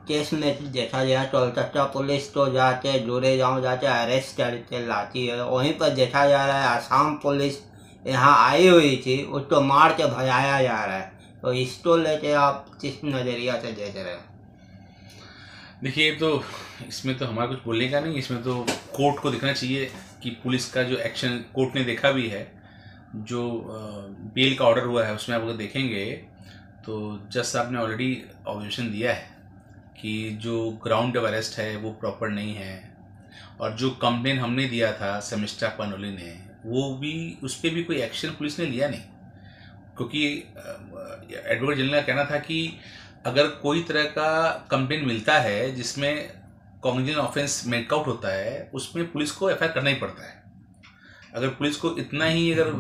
Case में देखा गया कोलकाता पुलिस तो जाके जोरेगांव जाके अरेस्ट करके लाती है, वहीं पर देखा जा रहा है आसाम पुलिस यहाँ आई हुई थी, उसको मार के भगाया जा रहा है। तो इसको लेके आप किस नज़रिया से देख रहे हैं? देखिए, तो इसमें तो हमारा कुछ बोलने का नहीं, इसमें तो कोर्ट को देखना चाहिए कि पुलिस का जो एक्शन कोर्ट ने देखा भी है, जो बेल का ऑर्डर हुआ है उसमें आप अगर देखेंगे तो जज साहब ने ऑलरेडी ऑब्जर्वेशन दिया है कि जो ग्राउंड ऑफ अरेस्ट है वो प्रॉपर नहीं है, और जो कंप्लेन हमने दिया था समिष्टा पनोली ने, वो भी उस पर भी कोई एक्शन पुलिस ने लिया नहीं, क्योंकि एडवोकेट जनरल का कहना था कि अगर कोई तरह का कंप्लेन मिलता है जिसमें कॉग्निजेंट ऑफेंस मेकआउट होता है, उसमें पुलिस को एफआईआर करना ही पड़ता है। अगर पुलिस को इतना ही, अगर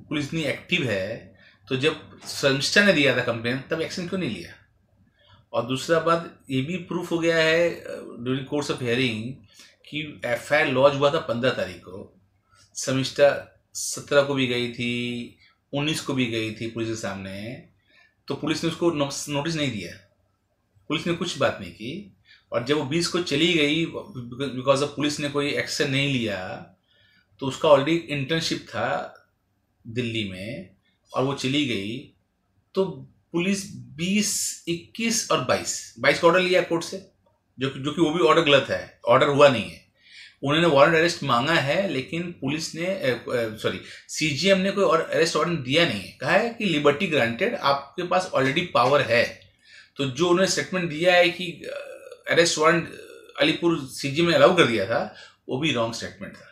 पुलिस इतनी एक्टिव है तो जब समिष्टा ने दिया था कंप्लेन तब एक्शन क्यों नहीं लिया? और दूसरा बात ये भी प्रूफ हो गया है ड्यूरिंग कोर्स ऑफ हियरिंग कि एफआईआर लॉन्च हुआ था 15 तारीख को, समिष्टा 17 को भी गई थी, 19 को भी गई थी पुलिस के सामने, तो पुलिस ने उसको नोटिस नहीं दिया, पुलिस ने कुछ बात नहीं की। और जब वो 20 को चली गई बिकॉज ऑफ पुलिस ने कोई एक्शन नहीं लिया, तो उसका ऑलरेडी इंटर्नशिप था दिल्ली में और वो चली गई, तो पुलिस 20, 21 और 22 का ऑर्डर लिया कोर्ट से, जो कि वो भी ऑर्डर गलत है, ऑर्डर हुआ नहीं है। उन्होंने वारंट अरेस्ट मांगा है, लेकिन पुलिस ने सीजीएम ने कोई और अरेस्ट वारंट दिया नहीं है, कहा है कि लिबर्टी ग्रांटेड, आपके पास ऑलरेडी पावर है। तो जो उन्होंने स्टेटमेंट दिया है कि अरेस्ट वारंट अलीपुर सीजीएम ने अलाउ कर दिया था, वो भी रॉन्ग स्टेटमेंट था।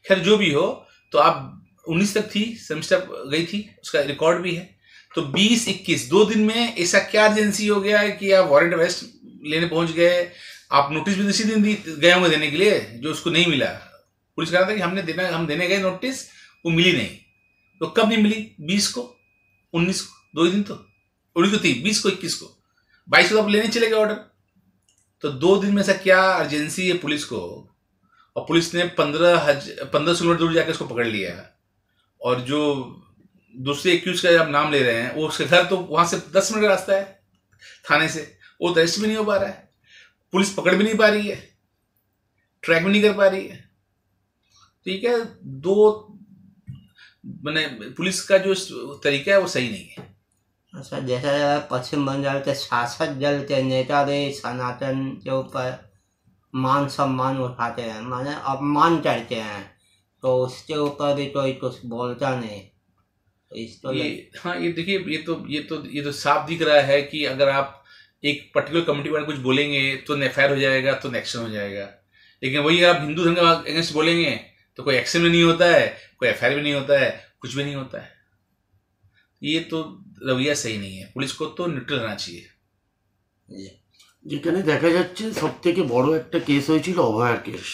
खैर जो भी हो, तो आप 19 तक थी, सेमेस्टर गई थी, उसका रिकॉर्ड भी है। तो 20-21 2 दिन में ऐसा क्या एजेंसी हो गया है कि आप वारंट अरेस्ट लेने पहुंच गए? आप नोटिस भी इसी दिन गए होंगे देने के लिए, जो उसको नहीं मिला। पुलिस कह रहा था कि हम देने गए नोटिस, वो मिली नहीं। तो कब नहीं मिली? 20 को, 19 को, 2 दिन तो 19 को थी, 20 को, 21 को, 22 को तो आप लेने चले गए ऑर्डर। तो 2 दिन में ऐसा क्या अर्जेंसी है पुलिस को? और पुलिस ने 15 किलोमीटर दूर जाकर उसको पकड़ लिया, और जो दूसरे एक्यूज का आप नाम ले रहे हैं, वो उसके घर तो वहां से 10 मिनट का रास्ता है थाने से, वो तो अरेस्ट भी नहीं हो पा रहा है, पुलिस पकड़ भी नहीं पा रही है, ट्रैक भी नहीं कर पा रही है। ठीक है, मैंने पुलिस का जो तरीका है वो सही नहीं है। अच्छा, जैसा पश्चिम बंगाल के शासक दल के नेता भी सनातन के ऊपर मान सम्मान उठाते हैं, माने अपमान करते हैं, तो उसके ऊपर भी कोई कुछ बोलता नहीं। ये देखिए, ये तो साफ दिख रहा है कि अगर आप एक पर्टिकुलर कमेटी वाले कुछ बोलेंगे तो एफआईआर हो जाएगा, तो एक्शन हो जाएगा। लेकिन वही आप हिंदू धर्म के अगेंस्ट बोलेंगे तो कोई एक्शन भी नहीं होता है, कोई एफआईआर भी नहीं होता है, कुछ भी नहीं होता है। ये तो रवैया सही नहीं है, पुलिस को तो न्यूट्रल रहना चाहिए। যেখানে দেখা যাচ্ছে সবথেকে বড় একটা কেস হয়েছিল অভয়ার কেস,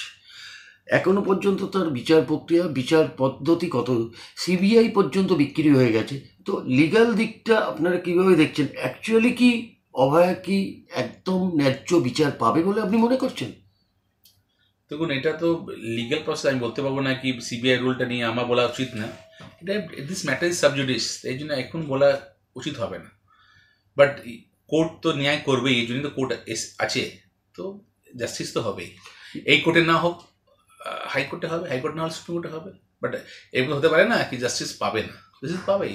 এখনো পর্যন্ত তার বিচার প্রক্রিয়া, বিচার পদ্ধতি কত সিবিআই পর্যন্ত বিক্রি হয়ে গেছে। তো লিগ্যাল দিকটা আপনারা কিভাবে দেখছেন? অ্যাকচুয়ালি কি অভয়া কি একদম ন্যায্য বিচার পাবে বলে আপনি মনে করছেন? দেখুন, এটা তো লিগ্যাল প্রসেস, আমি বলতে পারবো না কি সিবিআই রুলটা নিয়ে আমার বলা উচিত না। এটা দিস ম্যাটার ইজ সাবজুডিস, এই জন্য এখন বলা উচিত হবে না। বাট কোর্ট তো ন্যায় করবেই, এই জন্যই তো কোর্ট আছে, তো জাস্টিস তো হবেই। এই কোর্টে না হোক হাইকোর্টে হবে, হাইকোর্ট না হলে সুপ্রিম কোর্টে হবে। বাট এগুলো হতে পারে না কি জাস্টিস পাবে না, জাস্টিস পাবেই।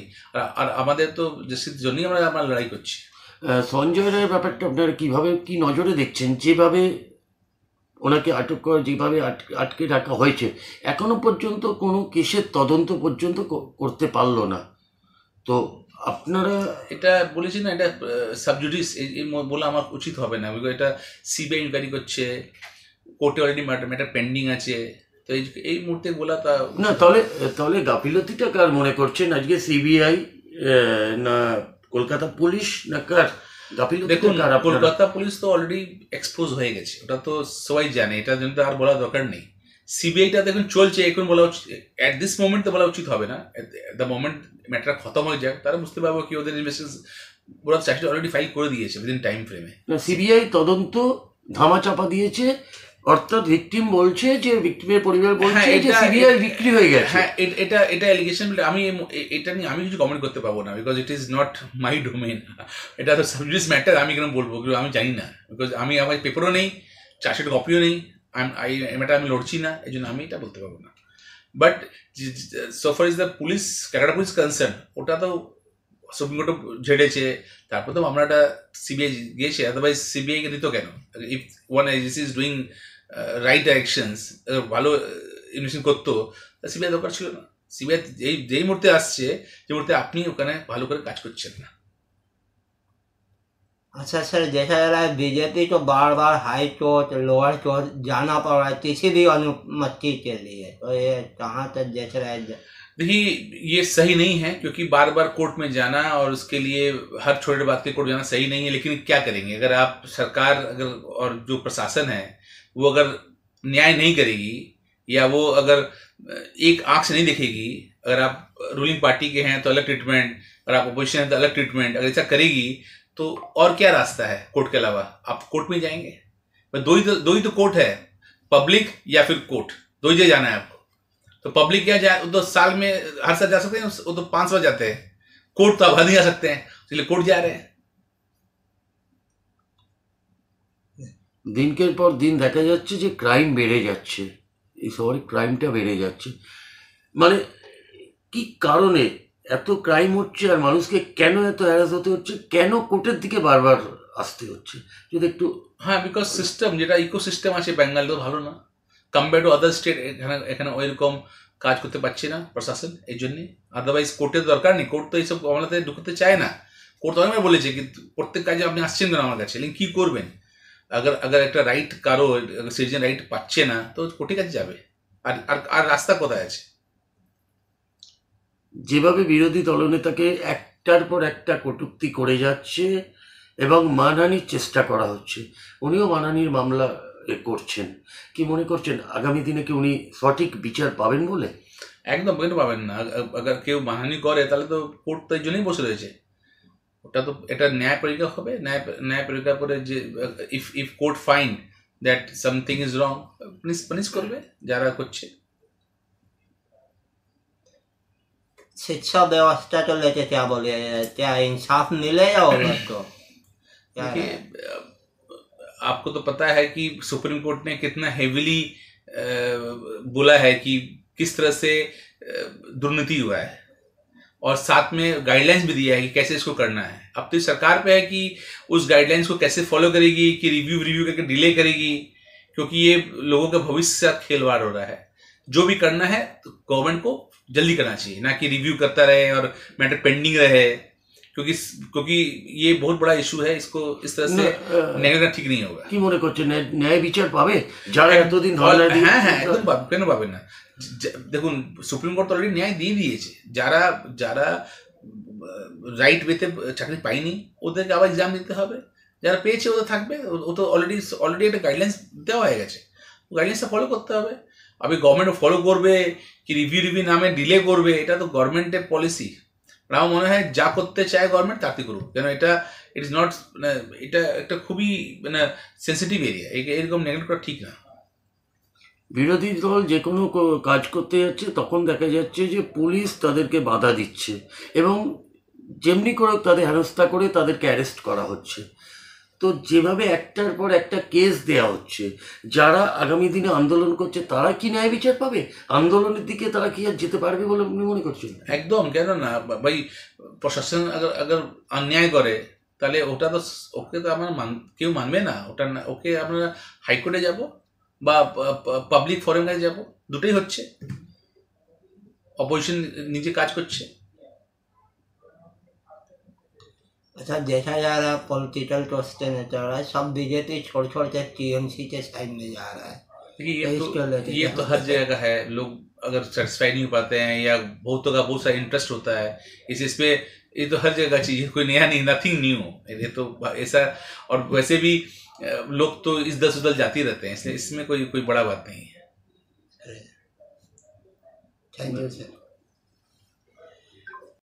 আর আমাদের তো জাস্টিস জন্যই আমরা লড়াই করছি। সঞ্জয় রায়ের ব্যাপারটা আপনারা কিভাবে, কি নজরে দেখছেন? যেভাবে ওনাকে আটক করা, যেভাবে আটকে রাখা হয়েছে, এখনো পর্যন্ত কোনো কেসের তদন্ত পর্যন্ত করতে পারলো না। তো আপনারা এটা বলেছি না, এটা সাবজুডিস, এই বলা আমার উচিত হবে না। এটা সিবিআই ইনকোয়ারি করছে, কোর্টে অলরেডি ম্যাটার পেন্ডিং আছে, তো এই মুহূর্তে বলা তা না। তাহলে গাফিলতিটা কার মনে করছেন আজকে? সিবিআই না কলকাতা পুলিশ না কার গাফিলতি? দেখুন, কলকাতা পুলিশ তো অলরেডি এক্সপোজ হয়ে গেছে, ওটা তো সবাই জানে, এটা জন্য আর বলা দরকার নেই। সিবিআইটা দেখুন চলছে, এখন বলা উচিত, অ্যাট দিস মোমেন্ট তো বলা উচিত হবে না। দ্য মোমেন্ট ম্যাটার খতম হয়ে যাক, তারা বুঝতে পারবো কি ওদের ইনভেস্টিগেশন, ওরা চাকরি অলরেডি ফাইল করে দিয়েছে উইদিন টাইম ফ্রেমে। সিবিআই তদন্ত ধামাচাপা দিয়েছে, অর্থাৎ ভিকটিম বলছে যে ভিকটিমের পরিবার বলছে হ্যাঁ, যে সিবিআই বিক্রি হয়ে গেছে। হ্যাঁ, এটা এলিগেশন। আমি এটা নিয়ে আমি কিছু কমেন্ট করতে পারবো না, because it is not my domain. এটা তো সাবজেক্ট ম্যাটার, আমি কেন বলবো, আমি জানি না, বিকজ আমি আমার পেপারও নেই, চার্জশিট কপিও নেই, আমি লড়ছি না, এই জন্য আমি এটা বলতে পারবো না। But so far is the police, Calcutta police concern, ওটা তো সুপ্রিম কোর্টও ঝেড়েছে, তারপর তো মামলাটা সিবিআই গিয়েছে, আদারওয়াইজ সিবিআই কে দিত কেন? If one agency is doing right directions, ভালো ইনভেস্টিগেশন করতো, সিবিআই দরকার ছিল না। সিবিআই যেই মুহূর্তে আসছে, যে মুহূর্তে আপনি ওখানে ভালো করে কাজ করছেন না। अच्छा सर, देखा जा रहा है बीजेपी तो बार बार हाई कोर्ट लोअर कोर्ट जाना पड़ रहा है किसी भी अनुमति के लिए, तो ये कहाँ तक देख रहे हैं? देखिए, ये सही नहीं है, क्योंकि बार बार कोर्ट में जाना और उसके लिए हर छोटे बात के कोर्ट जाना सही नहीं है। लेकिन क्या करेंगे, अगर आप सरकार अगर और जो प्रशासन है वो अगर न्याय नहीं करेगी, या वो अगर एक आंख से नहीं देखेगी, अगर आप रूलिंग पार्टी के हैं तो अलग ट्रीटमेंट, अगर आप अपोजिशन है तो अलग ट्रीटमेंट, अगर ऐसा करेगी तो और क्या रास्ता है कोर्ट के अलावा? आप कोर्ट में जाएंगे? दो ही तो कोर्ट है, पब्लिक या फिर कोर्ट, दो ही जगह जाना है आपको। तो पब्लिक क्या जाए, वो तो साल में हर साल जा सकते हैं, वो तो 5 बार जाते हैं। कोर्ट तो अब नहीं जा सकते हैं, इसलिए कोर्ट जा रहे हैं। দিনকের পর দিন দেখা যাচ্ছে যে ক্রাইম বেড়ে যাচ্ছে, এই শহরে ক্রাইমটা বেড়ে যাচ্ছে। মানে কি কারণে এত ক্রাইম হচ্ছে, আর মানুষকে কেন এত হ্যারাস হতে হচ্ছে, কেন কোর্টের দিকে বারবার আসতে হচ্ছে, যদি একটু। হ্যাঁ, বিকজ সিস্টেম, যেটা ইকো সিস্টেম আছে বেঙ্গল, তো ভালো না কম্পেয়ার টু আদার স্টেট। এখানে ওইরকম কাজ করতে পারছে না প্রশাসন, এই জন্যে। আদারওয়াইজ কোর্টের দরকার নেই, কোর্ট তো এইসব মামলাতে ঢুকতে চায় না। কোর্ট অনেকবার বলেছে কি প্রত্যেক কাজে আপনি আসছেন কেন আমার কাছে, लेकिन কি করবেন? अगर একটা রাইট কারো সিটিজেন রাইট পাচ্ছে না, তো কোর্টের কাছে যাবে, আর আর রাস্তা কোথায় আছে? যেভাবে বিরোধী দলনেতাকে একটার পর একটা কটূক্তি করে যাচ্ছে এবং মানহানির চেষ্টা করা হচ্ছে, উনিও মানহানির মামলা করছেন, কি মনে করছেন আগামী দিনে কি উনি সঠিক বিচার পাবেন বলে? একদম কেন পাবেন না? अगर কেউ মানহানি করে তাহলে তো কোর্ট তো এই জন্যই বসে রয়েছে। ওটা তো এটা ন্যায় পরীক্ষা হবে, ন্যায় পরীক্ষা করে যে if court find that something is wrong, punish করবে যারা করছে। शिक्षा व्यवस्था को लेके क्या बोलिए, क्या इंसाफ मिलेगा वो लोग को? देखिए, आपको तो पता है कि सुप्रीम कोर्ट ने कितना हेविली बोला है कि किस तरह से दुर्नीति हुआ है, और साथ में गाइडलाइंस भी दिया है कि कैसे इसको करना है। अब तो सरकार पे है कि उस गाइडलाइंस को कैसे फॉलो करेगी, कि रिव्यू करके डिले करेगी, क्योंकि ये लोगों के भविष्य से खिलवाड़ हो रहा है। जो भी करना है तो गवर्नमेंट को जल्दी करना चाहिए, ना कि रिव्यू करता रहे और मैटर पेंडिंग रहे, क्योंकि ये बहुत बड़ा इशू है, इसको इस तरह से नेगलेक्ट ठीक नहीं होगा। কি মনে করছেন ন্যায় বিচার পাবে যারা এতদিন ধর্ণা দিয়ে? হ্যাঁ, একদম পাবে, কেন পাবেন না? দেখুন, সুপ্রিম কোর্ট অলরেডি ন্যায় দিয়ে দিয়েছে। যারা রাইট ওয়েতে চাকরি পায়নি ওদেরকে আবার এক্সাম দিতে হবে, যারা পেয়েছে ওদের থাকবে। ও তো অলরেডি একটা গাইডলাইন্স দেওয়া হয়ে গেছে, গাইডলাইন্সটা ফলো করতে হবে। अभी गवर्नमेंट फॉलो করবে কি রিভিউ নামে ডিলে করবে, এটা তো গভর্নমেন্টের পলিসি। আমার মনে হয় যা করতে চায় গভর্নমেন্ট তাতে করুক, কেন এটা ইট ইজ নট, এটা একটা খুবই সেন্সিটিভ এরিয়া, এরকম নেগলেক্ট করা ঠিক না। বিরোধী দল যে কোনো কাজ করতে যাচ্ছে তখন দেখা যাচ্ছে যে পুলিশ তাদেরকে বাধা দিচ্ছে এবং যেমনি করে তাদের হেনস্থা করে তাদেরকে অ্যারেস্ট করা হচ্ছে। তো যেভাবে একটার পর একটা কেস দেয়া হচ্ছে, যারা আগামী দিনে আন্দোলন করছে তারা কি ন্যায় বিচার পাবে? আন্দোলনের দিকে তারা কি আর যেতে পারবে বলে আপনি মনে করছেন? একদম কেন না ভাই, প্রশাসন अगर অন্যায় করে তাহলে ওটা তো ওকে তো আমরা কেউ মানবে না, ওটা ওকে আমরা হাইকোর্টে যাব বা পাবলিক ফোরামে যাব, দুটোই হচ্ছে। অপোজিশন নিজে কাজ করছে। अच्छा, देखा जा रहा है पॉलिटिकल क्वेश्चन चल रहा है, सब बीजेपी छोड़ के टीएमसी के साइड में जा रहा है। देखिए, ये तो हर जगह का है। लोग अगर सेटिस्फाई नहीं हो पाते हैं या बहुतों का बहुत सारा इंटरेस्ट होता है इस पे, ये तो हर जगह का चीज़, कोई नया नहीं, नथिंग न्यू। ये तो ऐसा, और वैसे भी लोग तो इस दस उधर जाते रहते हैं, इसलिए इसमें कोई बड़ा बात नहीं है। Thank you sir.